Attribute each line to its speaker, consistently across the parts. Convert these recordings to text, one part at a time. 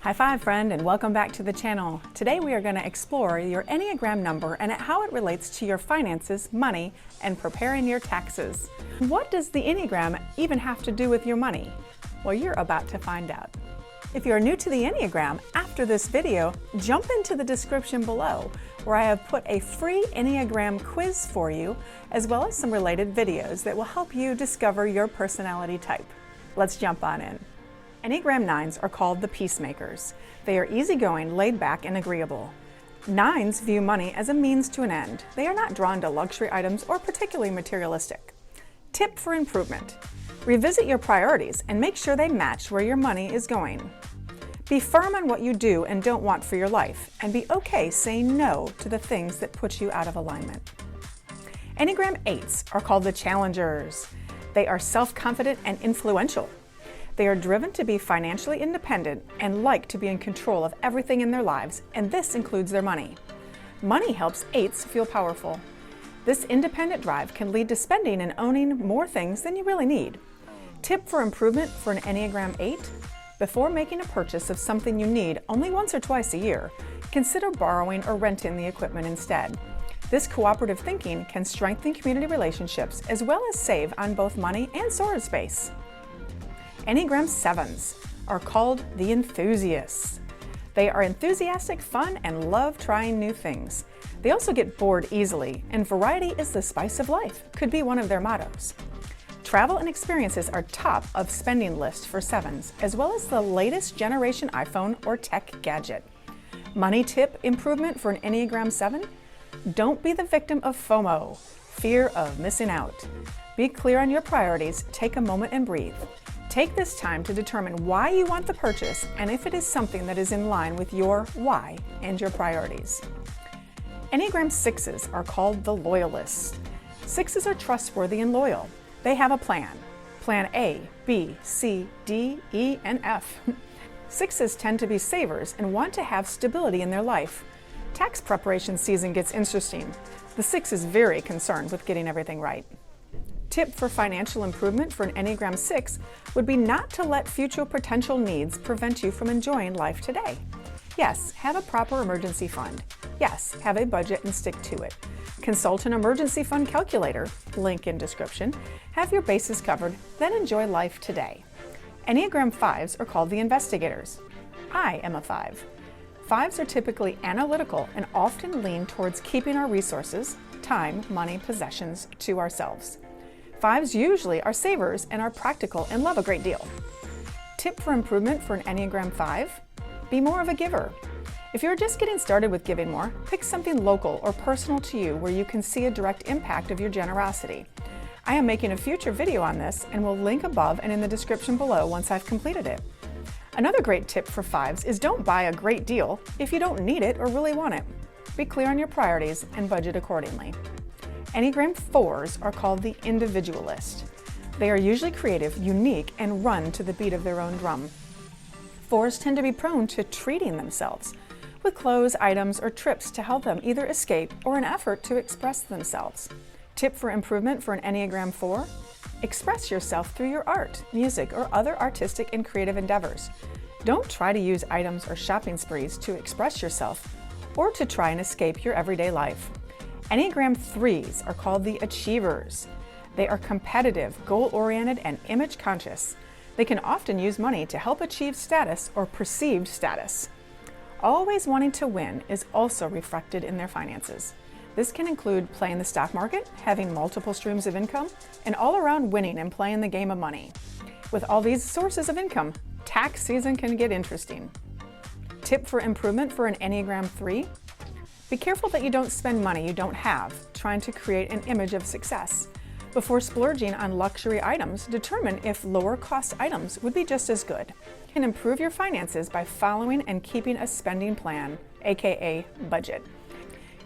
Speaker 1: High five, friend, and welcome back to the channel. Today we are going to explore your Enneagram number and how it relates to your finances, money, and preparing your taxes. What does the Enneagram even have to do with your money? Well, you're about to find out. If you're new to the Enneagram, after this video, jump into the description below, where I have put a free Enneagram quiz for you, as well as some related videos that will help you discover your personality type. Let's jump on in. Enneagram 9s are called the peacemakers. They are easygoing, laid back, and agreeable. 9s view money as a means to an end. They are not drawn to luxury items or particularly materialistic. Tip for improvement: revisit your priorities and make sure they match where your money is going. Be firm on what you do and don't want for your life, and be okay saying no to the things that put you out of alignment. Enneagram 8s are called the challengers. They are self-confident and influential. They are driven to be financially independent and like to be in control of everything in their lives, and this includes their money. Money helps 8s feel powerful. This independent drive can lead to spending and owning more things than you really need. Tip for improvement for an Enneagram 8: before making a purchase of something you need only once or twice a year, consider borrowing or renting the equipment instead. This cooperative thinking can strengthen community relationships as well as save on both money and storage space. Enneagram 7s are called the enthusiasts. They are enthusiastic, fun, and love trying new things. They also get bored easily, and variety is the spice of life could be one of their mottos. Travel and experiences are top of spending list for 7s, as well as the latest generation iPhone or tech gadget. Money tip improvement for an Enneagram 7: don't be the victim of FOMO, fear of missing out. Be clear on your priorities, take a moment and breathe. Take this time to determine why you want the purchase and if it is something that is in line with your why and your priorities. Enneagram 6s are called the loyalists. 6s are trustworthy and loyal. They have a plan. Plan A, B, C, D, E, and F. 6s tend to be savers and want to have stability in their life. Tax preparation season gets interesting. The 6 is very concerned with getting everything right. Tip for financial improvement for an Enneagram 6 would be not to let future potential needs prevent you from enjoying life today. Yes, have a proper emergency fund. Yes, have a budget and stick to it. Consult an emergency fund calculator, link in description. Have your bases covered, then enjoy life today. Enneagram 5s are called the investigators. I am a 5. 5s are typically analytical and often lean towards keeping our resources, time, money, possessions, to ourselves. 5s usually are savers and are practical and love a great deal. Tip for improvement for an Enneagram 5: be more of a giver. If you're just getting started with giving more, pick something local or personal to you where you can see a direct impact of your generosity. I am making a future video on this and will link above and in the description below once I've completed it. Another great tip for 5s is don't buy a great deal if you don't need it or really want it. Be clear on your priorities and budget accordingly. Enneagram 4s are called the individualist. They are usually creative, unique, and run to the beat of their own drum. 4s tend to be prone to treating themselves with clothes, items, or trips to help them either escape or an effort to express themselves. Tip for improvement for an Enneagram 4: express yourself through your art, music, or other artistic and creative endeavors. Don't try to use items or shopping sprees to express yourself or to try and escape your everyday life. Enneagram 3s are called the achievers. They are competitive, goal-oriented, and image-conscious. They can often use money to help achieve status or perceived status. Always wanting to win is also reflected in their finances. This can include playing the stock market, having multiple streams of income, and all around winning and playing the game of money. With all these sources of income, tax season can get interesting. Tip for improvement for an Enneagram 3: be careful that you don't spend money you don't have, trying to create an image of success. Before splurging on luxury items, determine if lower cost items would be just as good. You can improve your finances by following and keeping a spending plan, aka budget.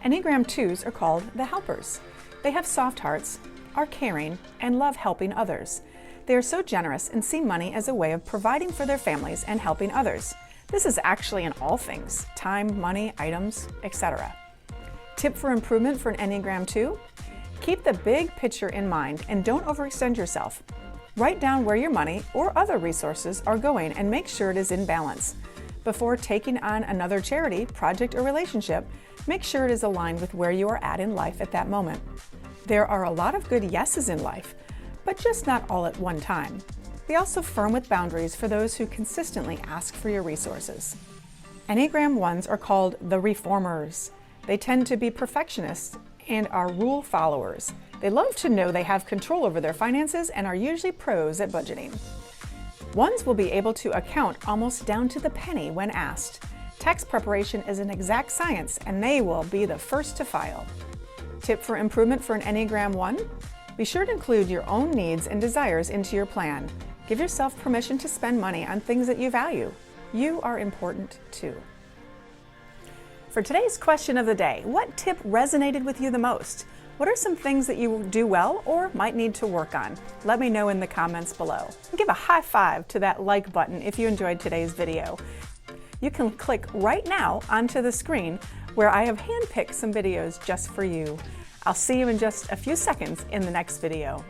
Speaker 1: Enneagram 2s are called the helpers. They have soft hearts, are caring, and love helping others. They are so generous and see money as a way of providing for their families and helping others. This is actually in all things: time, money, items, etc. Tip for improvement for an Enneagram 2: keep the big picture in mind and don't overextend yourself. Write down where your money or other resources are going and make sure it is in balance. Before taking on another charity, project, or relationship, make sure it is aligned with where you are at in life at that moment. There are a lot of good yeses in life, but just not all at one time. Be also firm with boundaries for those who consistently ask for your resources. Enneagram 1s are called the reformers. They tend to be perfectionists and are rule followers. They love to know they have control over their finances and are usually pros at budgeting. 1s will be able to account almost down to the penny when asked. Tax preparation is an exact science, and they will be the first to file. Tip for improvement for an Enneagram 1? Be sure to include your own needs and desires into your plan. Give yourself permission to spend money on things that you value. You are important too. For today's question of the day, what tip resonated with you the most? What are some things that you do well or might need to work on? Let me know in the comments below. Give a high five to that like button if you enjoyed today's video. You can click right now onto the screen where I have handpicked some videos just for you. I'll see you in just a few seconds in the next video.